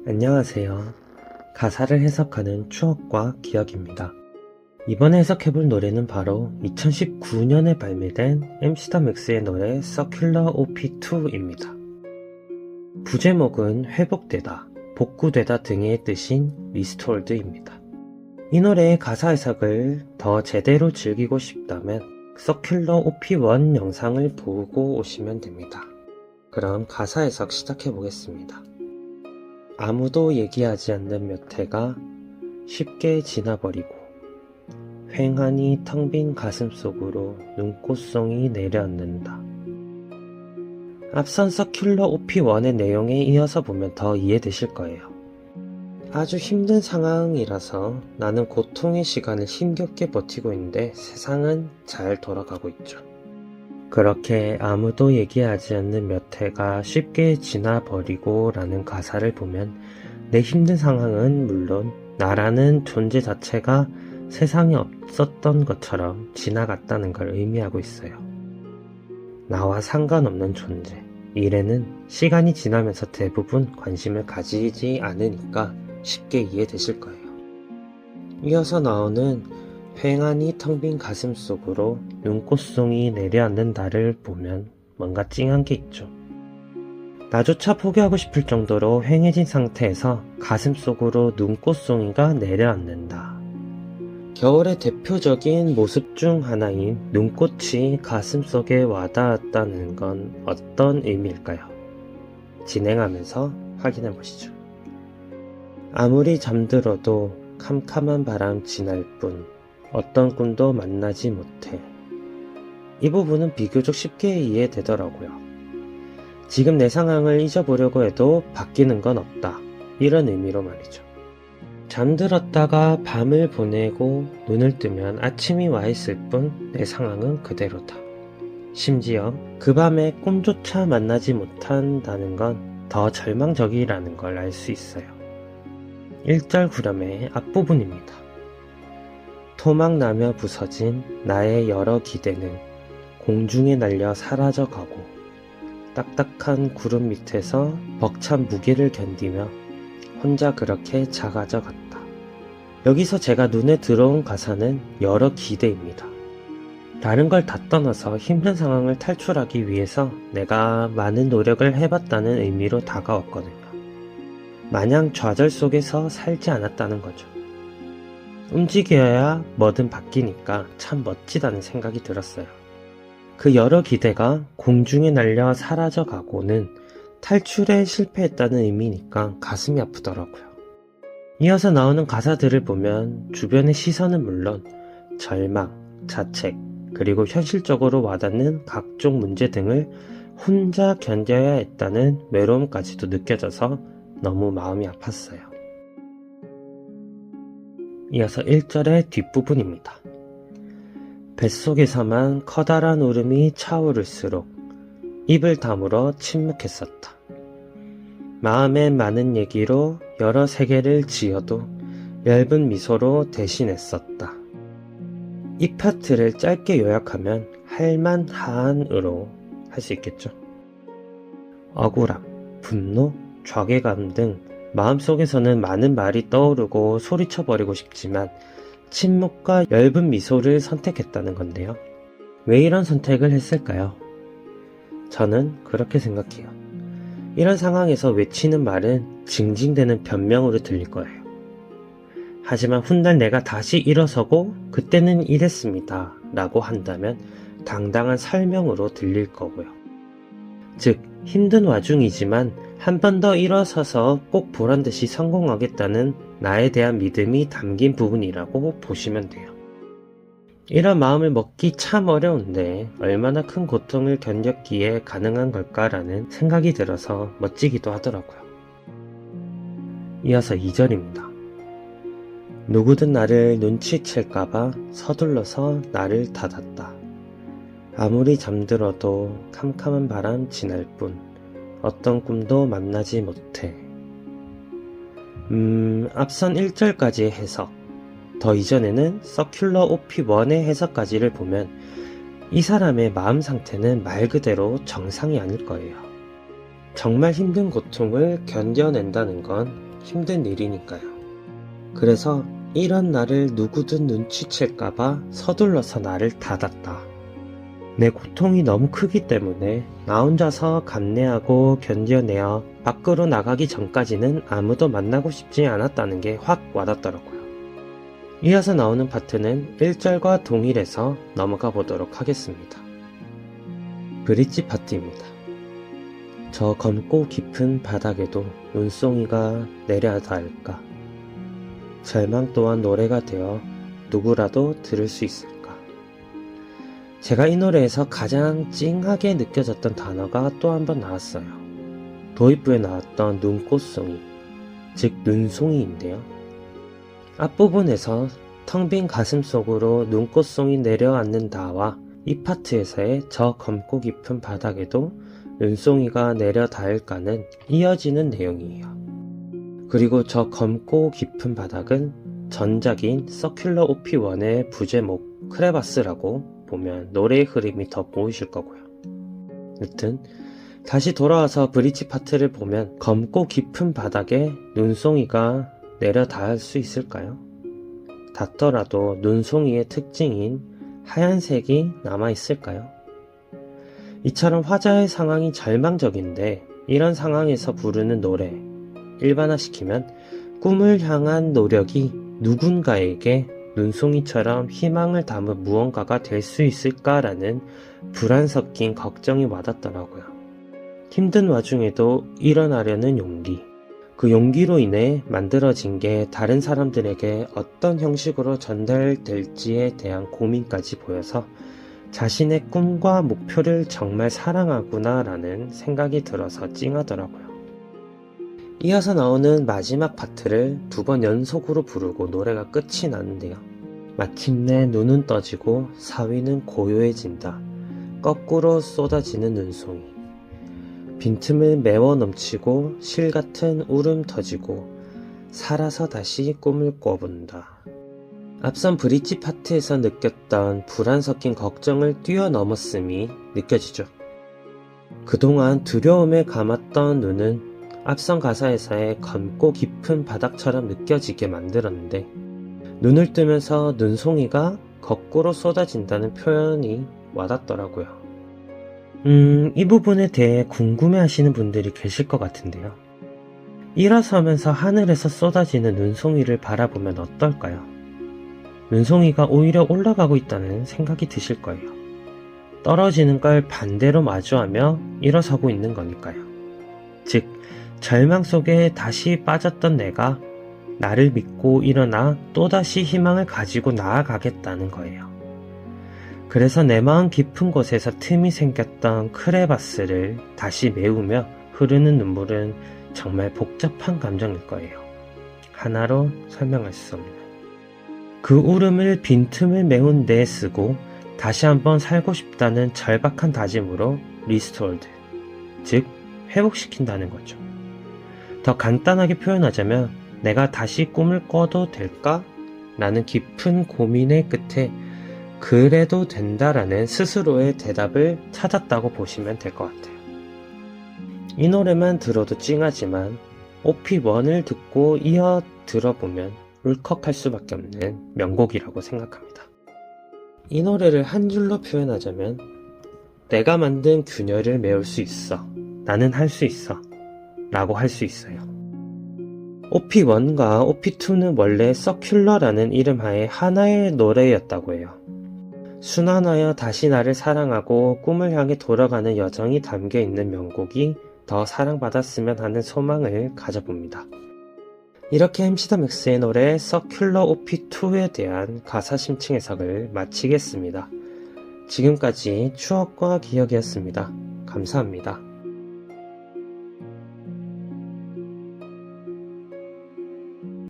안녕하세요. 가사를 해석하는 추억과 기억입니다. 이번에 해석해볼 노래는 바로 2019년에 발매된 MC·더·맥스의 노래 Circular OP2입니다. 부제목은 회복되다, 복구되다 등의 뜻인 Restored입니다. 이 노래의 가사 해석을 더 제대로 즐기고 싶다면 Circular OP1 영상을 보고 오시면 됩니다. 그럼 가사 해석 시작해보겠습니다. 아무도 얘기하지 않는 몇 해가 쉽게 지나버리고 휑하니 텅 빈 가슴 속으로 눈꽃송이 내려앉는다. 앞선 서큘러 OP1의 내용에 이어서 보면 더 이해되실 거예요. 아주 힘든 상황이라서 나는 고통의 시간을 힘겹게 버티고 있는데 세상은 잘 돌아가고 있죠. 그렇게 아무도 얘기하지 않는 몇 해가 쉽게 지나버리고 라는 가사를 보면 내 힘든 상황은 물론 나라는 존재 자체가 세상에 없었던 것처럼 지나갔다는 걸 의미하고 있어요. 나와 상관없는 존재, 일에는 시간이 지나면서 대부분 관심을 가지지 않으니까 쉽게 이해되실 거예요. 이어서 나오는 휑하니 텅 빈 가슴 속으로 눈꽃송이 내려앉는다를 보면 뭔가 찡한 게 있죠. 나조차 포기하고 싶을 정도로 휑해진 상태에서 가슴 속으로 눈꽃송이가 내려앉는다. 겨울의 대표적인 모습 중 하나인 눈꽃이 가슴 속에 와닿았다는 건 어떤 의미일까요? 진행하면서 확인해 보시죠. 아무리 잠들어도 캄캄한 바람 지날 뿐 어떤 꿈도 만나지 못해. 이 부분은 비교적 쉽게 이해되더라고요. 지금 내 상황을 잊어보려고 해도 바뀌는 건 없다. 이런 의미로 말이죠. 잠들었다가 밤을 보내고 눈을 뜨면 아침이 와 있을 뿐 내 상황은 그대로다. 심지어 그 밤에 꿈조차 만나지 못한다는 건 더 절망적이라는 걸 알 수 있어요. 1절 후렴의 앞부분입니다. 토막나며 부서진 나의 여러 기대는 공중에 날려 사라져가고 딱딱한 구름 밑에서 벅찬 무게를 견디며 혼자 그렇게 작아져 갔다. 여기서 제가 눈에 들어온 가사는 여러 기대입니다. 다른 걸 다 떠나서 힘든 상황을 탈출하기 위해서 내가 많은 노력을 해봤다는 의미로 다가왔거든요. 마냥 좌절 속에서 살지 않았다는 거죠. 움직여야 뭐든 바뀌니까 참 멋지다는 생각이 들었어요. 그 여러 기대가 공중에 날려 사라져가고는 탈출에 실패했다는 의미니까 가슴이 아프더라고요. 이어서 나오는 가사들을 보면 주변의 시선은 물론 절망, 자책, 그리고 현실적으로 와닿는 각종 문제 등을 혼자 견뎌야 했다는 외로움까지도 느껴져서 너무 마음이 아팠어요. 이어서 1절의 뒷부분입니다. 뱃속에서만 커다란 울음이 차오를수록 입을 다물어 침묵했었다. 마음엔 많은 얘기로 여러 세계를 지어도 엷은 미소로 대신했었다. 이 파트를 짧게 요약하면 할만한으로 할 수 있겠죠. 억울함, 분노, 좌괴감 등 마음속에서는 많은 말이 떠오르고 소리쳐버리고 싶지만 침묵과 엷은 미소를 선택했다는 건데요. 왜 이런 선택을 했을까요? 저는 그렇게 생각해요. 이런 상황에서 외치는 말은 징징대는 변명으로 들릴 거예요. 하지만 훗날 내가 다시 일어서고 그때는 이랬습니다 라고 한다면 당당한 설명으로 들릴 거고요. 즉 힘든 와중이지만 한 번 더 일어서서 꼭 보란듯이 성공하겠다는 나에 대한 믿음이 담긴 부분이라고 보시면 돼요. 이런 마음을 먹기 참 어려운데 얼마나 큰 고통을 견뎠기에 가능한 걸까라는 생각이 들어서 멋지기도 하더라고요. 이어서 2절입니다. 누구든 나를 눈치챌까봐 서둘러서 나를 닫았다. 아무리 잠들어도 캄캄한 바람 지날 뿐 어떤 꿈도 만나지 못해. 앞선 1절까지의 해석, 더 이전에는 서큘러 OP1의 해석까지를 보면 이 사람의 마음 상태는 말 그대로 정상이 아닐 거예요. 정말 힘든 고통을 견뎌낸다는 건 힘든 일이니까요. 그래서 이런 나를 누구든 눈치챌까봐 서둘러서 나를 닫았다. 내 고통이 너무 크기 때문에 나 혼자서 감내하고 견뎌내어 밖으로 나가기 전까지는 아무도 만나고 싶지 않았다는 게 확 와닿더라고요. 이어서 나오는 파트는 1절과 동일해서 넘어가 보도록 하겠습니다. 브릿지 파트입니다. 저 검고 깊은 바닥에도 눈송이가 내려닿을까? 절망 또한 노래가 되어 누구라도 들을 수 있을까? 제가 이 노래에서 가장 찡하게 느껴졌던 단어가 또 한 번 나왔어요. 도입부에 나왔던 눈꽃송이, 즉 눈송이인데요. 앞부분에서 텅 빈 가슴 속으로 눈꽃송이 내려앉는다와 이 파트에서의 저 검고 깊은 바닥에도 눈송이가 내려닿을까는 이어지는 내용이에요. 그리고 저 검고 깊은 바닥은 전작인 서큘러 OP1의 부제목 크레바스라고 보면 노래의 흐름이 더 보이실 거고요. 여튼 다시 돌아와서 브릿지 파트를 보면 검고 깊은 바닥에 눈송이가 내려닿을 수 있을까요? 닿더라도 눈송이의 특징인 하얀색이 남아있을까요? 이처럼 화자의 상황이 절망적인데 이런 상황에서 부르는 노래, 일반화시키면 꿈을 향한 노력이 누군가에게 눈송이처럼 희망을 담은 무언가가 될 수 있을까라는 불안 섞인 걱정이 와닿더라고요. 힘든 와중에도 일어나려는 용기, 그 용기로 인해 만들어진 게 다른 사람들에게 어떤 형식으로 전달될지에 대한 고민까지 보여서 자신의 꿈과 목표를 정말 사랑하구나 라는 생각이 들어서 찡하더라고요. 이어서 나오는 마지막 파트를 2번 연속으로 부르고 노래가 끝이 나는데요. 마침내 눈은 떠지고 사위는 고요해진다. 거꾸로 쏟아지는 눈송이. 빈틈을 메워 넘치고 실같은 울음 터지고 살아서 다시 꿈을 꿔본다. 앞선 브릿지 파트에서 느꼈던 불안 섞인 걱정을 뛰어넘었음이 느껴지죠. 그동안 두려움에 감았던 눈은 앞선 가사에서의 검고 깊은 바닥처럼 느껴지게 만들었는데 눈을 뜨면서 눈송이가 거꾸로 쏟아진다는 표현이 와닿더라고요. 이 부분에 대해 궁금해 하시는 분들이 계실 것 같은데요. 일어서면서 하늘에서 쏟아지는 눈송이를 바라보면 어떨까요? 눈송이가 오히려 올라가고 있다는 생각이 드실 거예요. 떨어지는 걸 반대로 마주하며 일어서고 있는 거니까요. 즉, 절망 속에 다시 빠졌던 내가 나를 믿고 일어나 또다시 희망을 가지고 나아가겠다는 거예요. 그래서 내 마음 깊은 곳에서 틈이 생겼던 크레바스를 다시 메우며 흐르는 눈물은 정말 복잡한 감정일 거예요. 하나로 설명할 수 없는. 그 울음을 빈틈을 메운 데 쓰고 다시 한번 살고 싶다는 절박한 다짐으로 리스토어드, 즉 회복시킨다는 거죠. 더 간단하게 표현하자면 내가 다시 꿈을 꿔도 될까? 라는 깊은 고민의 끝에 그래도 된다라는 스스로의 대답을 찾았다고 보시면 될 것 같아요. 이 노래만 들어도 찡하지만 OP1을 듣고 이어 들어보면 울컥할 수밖에 없는 명곡이라고 생각합니다. 이 노래를 한 줄로 표현하자면 내가 만든 균열을 메울 수 있어. 나는 할 수 있어. 라고 할 수 있어요. OP1과 OP2는 원래 서큘러라는 이름 하에 하나의 노래였다고 해요. 순환하여 다시 나를 사랑하고 꿈을 향해 돌아가는 여정이 담겨있는 명곡이 더 사랑받았으면 하는 소망을 가져봅니다. 이렇게 MC 더 맥스의 노래 서큘러 OP2에 대한 가사 심층 해석을 마치겠습니다. 지금까지 추억과 기억이었습니다. 감사합니다.